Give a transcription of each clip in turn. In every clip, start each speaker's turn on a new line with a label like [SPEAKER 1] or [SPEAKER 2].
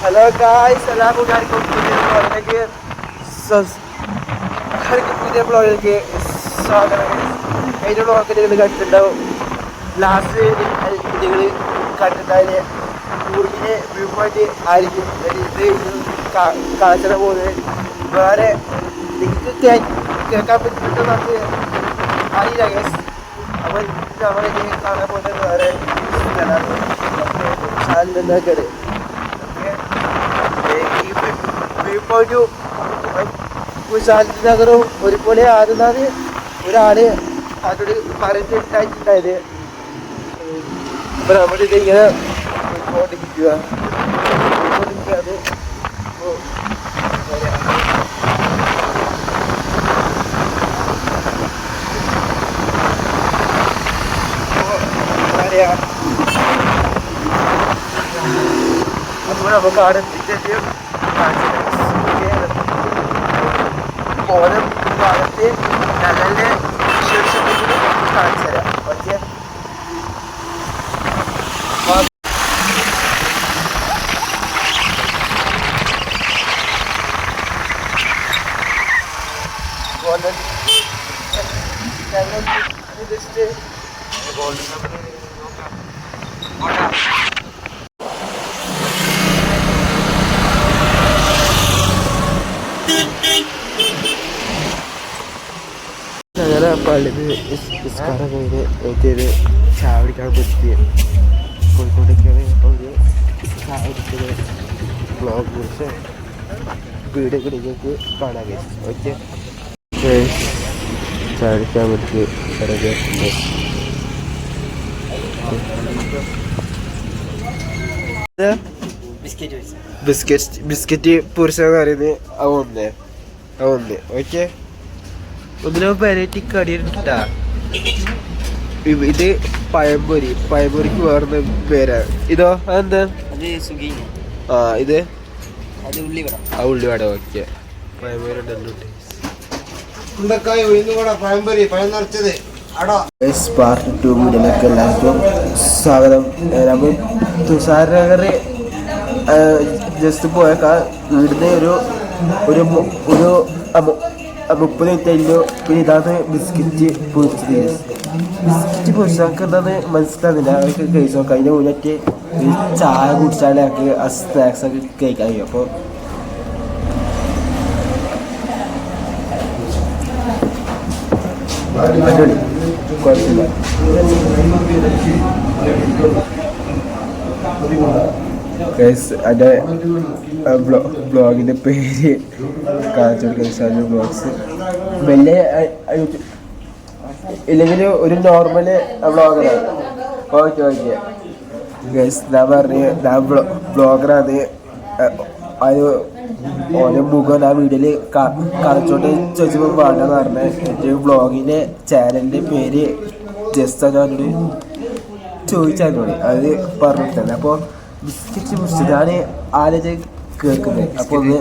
[SPEAKER 1] Hello guys, എല്ലാ കൂട്ടുകാർക്കും പുതിയ ബ്ലോഗിലേക്ക് സ്വാഗതം. അതിൻ്റെ ബ്ലോഗ് നിങ്ങൾ കണ്ടിട്ടുണ്ടാവും. ലാസ്റ്റ് നിങ്ങൾ കണ്ടിട്ടുണ്ടായ ഊർജിൻ്റെ വ്യൂ പോയിന്റ് ആയിരിക്കും ഇത് കാഴ്ച പോകുന്നത്. വേറെ നിങ്ങൾക്ക് കേൾക്കാൻ പറ്റുന്നുണ്ടോ നമുക്ക് അറിയില്ല ഗൈസ്. അപ്പോൾ നമ്മളിനി കാണാൻ പോകുന്നത് വേറെ സ്ഥലമാണ്. ശാന്തി നഗരവും ഒരുപോലെ ആയിരുന്നാണ് ഒരാള് അതോട് പറഞ്ഞിട്ടുണ്ടായിട്ടുണ്ടായത്. അപ്പൊ നമ്മളിത് ഇങ്ങനെ പോയിക്കൊണ്ടിരിക്കുക. അത് അപ്പോൾ നമുക്ക് അവിടെ എത്തിച്ചേരും ഓരോ ഭാഗത്ത് നല്ല നല്ല വിശേഷങ്ങൾ കാണിച്ചു തരാം. ഓക്കെ, ജസ്റ്റ് അങ്ങനെ പള്ളിന്ന് നിസ്കാരം കഴിഞ്ഞ് എനിക്കൊരു ചായ കുടിക്കാൻ പറ്റി കോഴിക്കോട്ടേക്കാണ്. ഒരു ചായ കുടിക്കുന്ന ബ്ലോഗ് കുറിച്ച് വീഡിയോ കുടിക്കൊക്കെ കാണാൻ കഴിച്ചു. ഓക്കെ, ചായ കുടിക്കാൻ പറ്റി ബിസ്ക്കറ്റ് പുരുഷന്ന് പറയുന്നത് ഒന്ന്. ഓക്കെ, ഒന്നിനോ വെറൈറ്റി കടിയിട്ടാ. ഇത് പഴംപൊരിക്ക് വേറെ പേരാ. ഇതോ അതെന്താ? ആ, ഇത് ഉള്ളിവട. ഓക്കെ, പഴംപൊരി പാർട്ട് 2 വീഡിയോയിലേക്ക് എല്ലാവർക്കും സ്വാഗതം. നമ്മൾ തുഷാർ നഗർ ജസ്റ്റ് പോയേക്കാൾ ഇവിടുന്ന് ഒരു 30 മിനിറ്റ് കഴിഞ്ഞു. പിന്നെ ഇതാണ് ബിസ്ക്കറ്റ് പൊരിച്ചത് എന്താന്ന് മനസ്സിലാകുന്നില്ല. അവർക്ക് കഴിച്ചു നോക്കാം. അതിൻ്റെ മുന്നിട്ട് ചായ കുടിച്ചാലേ ഞങ്ങൾക്ക് ആ സ്നാക്സ് ഒക്കെ കഴിക്കാൻ കഴിയും. അപ്പോൾ അടിപൊളി, കുഴപ്പമില്ല. അതിൻ്റെ ബ്ലോഗിൻ്റെ പേര് കാണിച്ചു കൊടുക്കുന്ന ബ്ലോഗ്സ്. വലിയ ഇല്ലെങ്കിൽ ഒരു നോർമൽ ബ്ലോഗറാണ്. ഓക്കെ ഗൈസ്, ഞാൻ ഞാൻ ബ്ലോഗറാണ്. അത് ഓരോ മുഖം ആ വീഡിയോയിൽ കാണിച്ചോട്ട് ചോദിച്ചപ്പോൾ വേണ്ടെന്ന് പറഞ്ഞത്. എൻ്റെ ബ്ലോഗിൻ്റെ ചാനലിൻ്റെ പേര് ജസ്റ്റ് ഞാനോട് ചോദിച്ചാൽ മതി, അത് പറഞ്ഞിട്ടുണ്ട്. അപ്പോൾ ബിസ്ക്കറ്റ് മുറിച്ച് ഞാൻ ആദ്യം കേൾക്കുന്നത്. അപ്പോൾ ഒന്ന്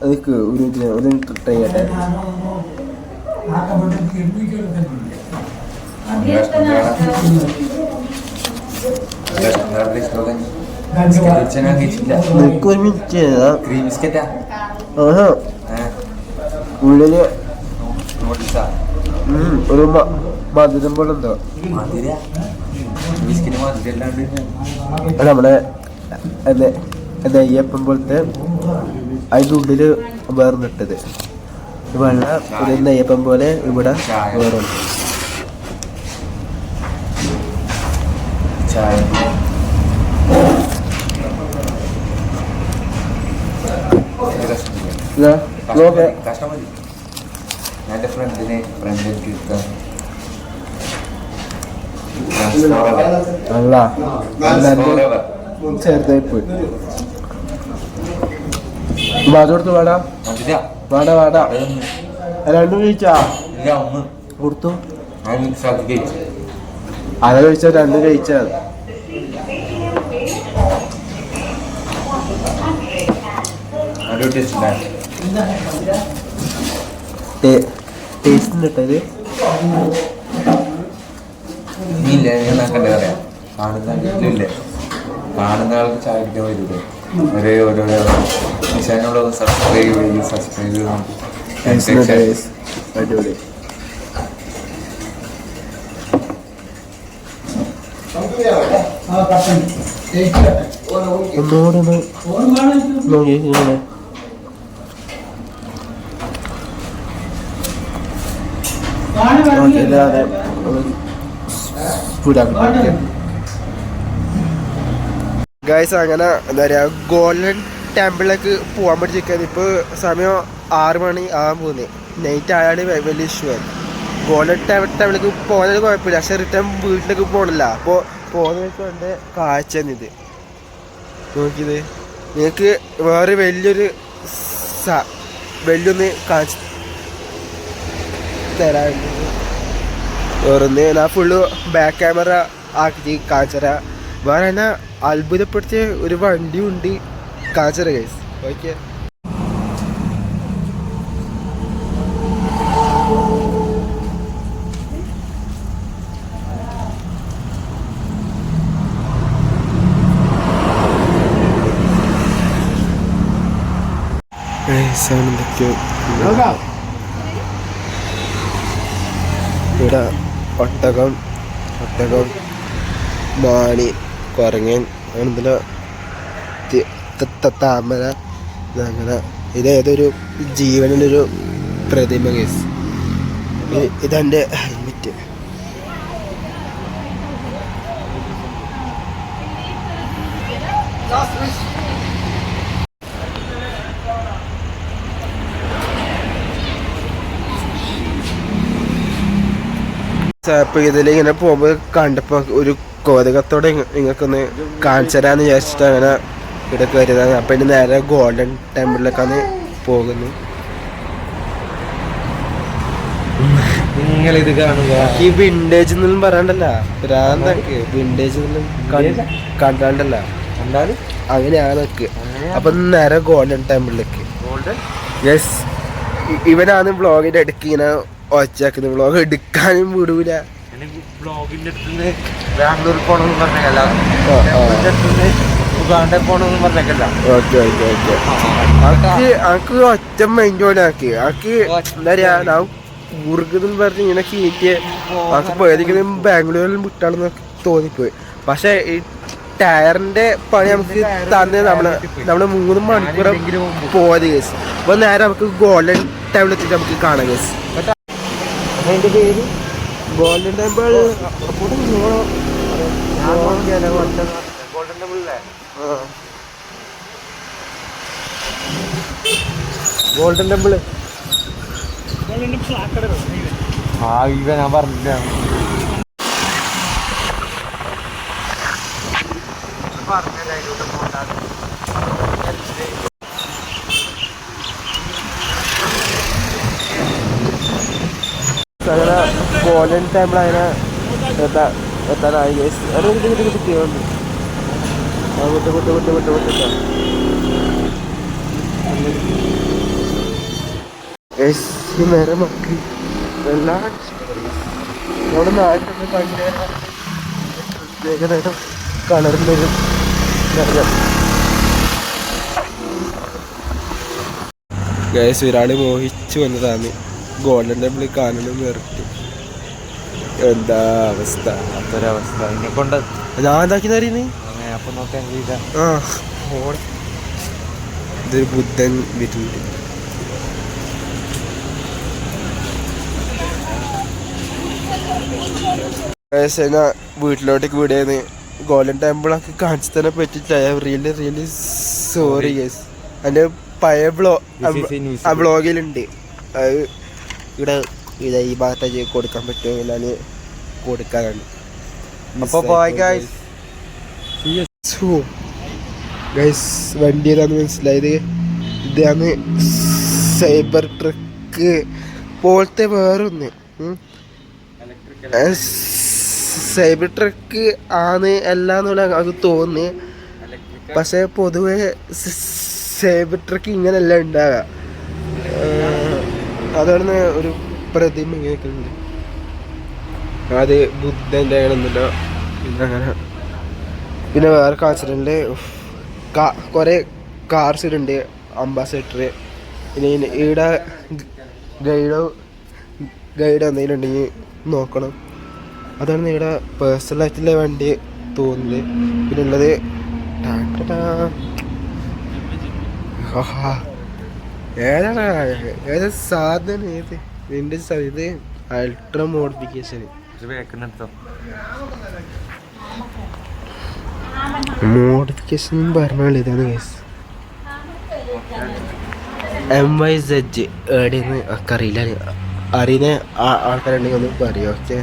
[SPEAKER 1] അത് ഒരു ട്രൈ ചെയ്യട്ടെ. ഒരു മിനിറ്റ്, ഉള്ളില് ഒരു മധുരം പോലെ ഉണ്ടോ? നമ്മുടെ നെയ്യപ്പം പോലത്തെ അതിൻ്റെ ഉള്ളില് വേർന്നിട്ടത് വെള്ള ഒരു നെയ്യപ്പം പോലെ ഇവിടെ വേറുണ്ട്. ചെറുതായി പോയി വാടോടുത്ത് വാടാ രണ്ടും കഴിച്ചാ കൊടുത്തു. അര കഴിച്ചാ രണ്ടും കഴിച്ചാ. ടേസ്റ്റ് ഇട്ടത്
[SPEAKER 2] കാണുന്ന ആൾക്ക് ചായ കുടിക്കാൻ വരില്ലേ? ഓരോരോ ചാനലുകൾ സബ്സ്ക്രൈബ് ചെയ്ത്
[SPEAKER 1] അടിപൊളി. ഒന്നുകൂടെ നോക്കിങ്ങനെ ഇല്ലാതെ ഗൈസ് അങ്ങനെ എന്താ പറയുക ഗോൾഡൻ ടെമ്പിളിലേക്ക് പോകാൻ പഠിച്ചിരിക്കുന്നത്. ഇപ്പോൾ സമയം 6 മണി ആകാൻ പോകുന്നത്. നൈറ്റ് ആയാൽ വലിയ ഇഷ്യൂ ആണ്. ഗോൾഡൻ ടെമ്പിളിലേക്ക് പോകുന്നത് കുഴപ്പമില്ല, പക്ഷെ റിട്ടേൺ വീട്ടിലേക്ക് പോകണില്ല. അപ്പോൾ പോകുന്നതൊക്കെ എൻ്റെ കാഴ്ച ഇത് നോക്കിയത്. നിങ്ങൾക്ക് വേറെ വലിയൊന്ന് കാണിച്ച് തരാറുണ്ട്. വേറൊന്ന് ഞാൻ ഫുള്ള് ബാക്ക് ക്യാമറ ആക്കി കാണിച്ചുതരാം. വേറെ എന്നെ അത്ഭുതപ്പെടുത്തിയ ഒരു വണ്ടിയുണ്ട്, കാണിച്ചുതരാം ഗൈസ്. ഓക്കെ, എന്തൊക്കെയോ ഇവിടെ ഒട്ടകം, മാണി, കുരങ്ങൻ, അങ്ങനെന്തല്ലോ താമര, അങ്ങനെ ഇതേതൊരു ജീവനിൻ്റെ ഒരു പ്രതിമ കേസ്. ഇതെൻ്റെ ഹെൽമെറ്റ്. ഇപ്പോൾ ഇതിലിങ്ങനെ പോകുമ്പോൾ കണ്ടപ്പോൾ ഒരു കോതകത്തോടെ നിങ്ങൾക്കൊന്ന് കാണിച്ചു തരാമെന്ന് വിചാരിച്ചിട്ട് അങ്ങനെ ഇവിടെ കയറിയതാണ്. അപ്പം ഇനി നേരെ ഗോൾഡൻ ടെമ്പിളിലേക്കാണ് പോകുന്നത്.
[SPEAKER 2] നിങ്ങളിത് കാണുക
[SPEAKER 1] ഈ വിൻറ്റേജ് എന്നൊന്നും പറയാണ്ടല്ല, ഭ്രാന്തൊക്കെ വിൻറ്റേജ് എന്നൊന്നും കണ്ടാണ്ടല്ല, അങ്ങനെയാണ് ഒക്കെ. അപ്പം നേരെ ഗോൾഡൻ ടെമ്പിളിലേക്ക്. യെസ്, ഇവനാണ് വ്ളോഗിൻ്റെ ഇടയ്ക്ക് ഇങ്ങനെ ഒച്ചാക്കുന്നത്. വ്ളോഗ് എടുക്കാനും വിടൂല.
[SPEAKER 2] ബ്ലോഗിന്റെ അടുത്ത് ബാംഗ്ലൂർ പോണെന്ന് പറഞ്ഞേക്കല്ല, ഉഗാണ്ട പോണെന്ന് പറഞ്ഞേക്കല്ല.
[SPEAKER 1] ഓക്കെ ആക്ക് ഒറ്റ മൈൻഡ് പോലെ ആക്കി എന്താ പറയാ, ഞാൻ കൂർക്കെന്ന് പറഞ്ഞ് ഇങ്ങനെ കീറ്റിയ ആക്ക് പേടിക്കുന്നത് ബാംഗ്ലൂരിൽ വിട്ടാണെന്നൊക്കെ തോന്നിപ്പോയി. പക്ഷെ ഈ ടയറിന്റെ പണി നമുക്ക് തന്നെ നമ്മള് 3 മണിക്കൂർ പോയത് കേസ്. അപ്പൊ നേരെ നമുക്ക് ഗോൾഡൻ ടെമ്പിളെത്തിട്ട് നമുക്ക് കാണാം കേസ്. അതിന്റെ പേര് ഗോൾഡൻ ടെമ്പിൾ. ഗോൾഡൻ ടെമ്പിള്
[SPEAKER 2] ഞാൻ പറഞ്ഞില്ല.
[SPEAKER 1] അങ്ങനെ ഗോൾഡൻ ടെമ്പിൾ അങ്ങനെ എത്താനായി ഗൈസ്. കിട്ടിയുണ്ട് നേരെ മക്കി എല്ലാം നമ്മുടെ നാട്ടിൽ പ്രത്യേകതരം കളറിലൊരു ഗൈസ്. ഒരാൾ മോഹിച്ചു വന്നതാണ് ഗോൾഡൻ ടെമ്പിൾ കാണണം നിർത്തി. എന്താ അവസ്ഥ,
[SPEAKER 2] അതൊരവസ്ഥ എന്നെ കൊണ്ട്
[SPEAKER 1] ഞാൻ എന്താക്കിന്ന് അറിയുന്നത്.
[SPEAKER 2] അപ്പൊ നോക്കാൻ
[SPEAKER 1] ഇതൊരു ബുദ്ധൻ വീട്ടിൽ. വീട്ടിലോട്ടേക്ക് വിടുകയെന്ന് ഗോൾഡൻ ടെമ്പിളൊക്കെ കാണിച്ചു തന്നെ പറ്റില്ല. Really sorry guys. എൻ്റെ പഴയ വ്ളോഗിലുണ്ട്. അത് ഇവിടെ ഈ ഭാഗത്തേക്ക് കൊടുക്കാൻ പറ്റുമോ ഞാൻ കൊടുക്കാനാണ്.
[SPEAKER 2] അപ്പോൾ
[SPEAKER 1] ഗൈസ് വണ്ടി ഏതാന്ന് മനസ്സിലായത്. ഇതാണ് സൈബർ ട്രക്ക് പോലത്തെ വേറൊന്ന്. സൈബർ ട്രക്ക് ആണ് എല്ലാന്നുള്ള അത് തോന്നി. പക്ഷെ പൊതുവെ സൈബർ ട്രക്ക് ഇങ്ങനെയല്ല ഉണ്ടാകുക. അതാണ് ഒരു പ്രതിമ ഇങ്ങനെയൊക്കെ ഉണ്ട്. അത് ബുദ്ധൻ്റെ ആണെന്നില്ല. പിന്നെ അങ്ങനെ പിന്നെ വേറെ കാഴ്ചകളുണ്ട്. കുറേ കാർസ് ഉണ്ട്, അംബാസഡർ. പിന്നെ ഇവിടെ ഗൈഡ് എന്തെങ്കിലും ഉണ്ടെങ്കിൽ നോക്കണം. അതാണ് ഇവിടെ പേഴ്സണലായിട്ടുള്ള വണ്ടി തോന്നുന്നത്. പിന്നെ ഉള്ളത് ഏതാ സാധനം, നിന്റെ ഇത് അൾട്രാ മോഡിഫിക്കേഷൻ. മോഡിഫിക്കേഷൻ പറഞ്ഞാൽ ഇതാണ് കേസ്. MYZ എവിടെയെന്ന് ഒക്കെ അറിയില്ല. അറിയുന്ന ആൾക്കാരുണ്ടെങ്കിൽ ഒന്ന് പറയും. ഓക്കെ.